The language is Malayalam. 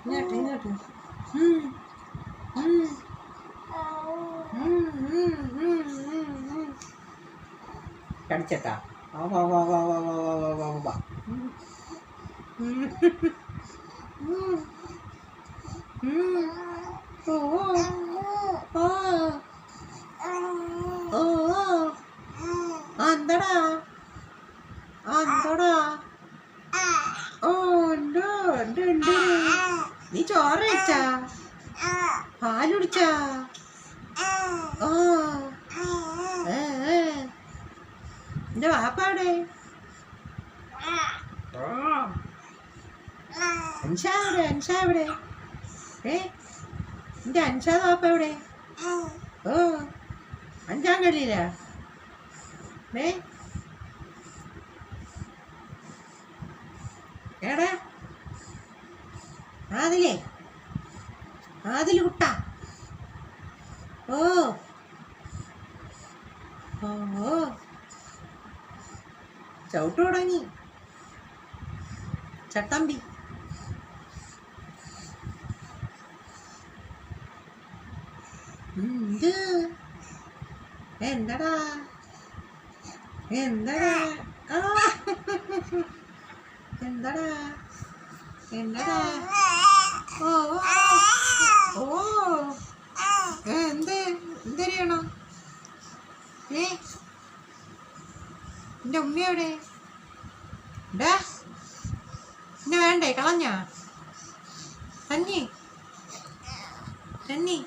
ഇങ്ങോട്ട് ഇങ്ങോട്ട്. ഉം. ഉം. ഉം. ഉം. ഉം. ഉം. കടിച്ചട്ടാ. വാ വാ വാ വാ വാ വാ വാ വാ വാ വാ. ഉം. ഉം. ഉം. ഉം. ഓ ഓ ഓ അന്തടാ അന്തടാ. ഓ ഉണ്ട് ഉണ്ട് ഉണ്ട്. നീ ചോറ് കഴിച്ചാ? പാല് കുടിച്ചാ? ഓ എന്റെ വാപ്പാടെ അൻഷാ എവിടെ? അൻഷാ എവിടെ? എന്റെ അൻഷാ വാപ്പ എവിടെ? ഓ അഞ്ചാം കളിയില എടാ ആദിലേ, ആദിൽ കുട്ട. ഓ ഓ ചവിട്ട് തുടങ്ങി ചട്ടമ്പി. എന്ത് എന്തടാ എന്തടാ എന്തടാ എന്തടാ? ഓ ഓ എന്തരിയണോ? എൻ്റെ ഉമ്മ എവിടെ? ഡാ എന്നെ വേണ്ടേ? കളഞ്ഞാ തന്നി തന്നി.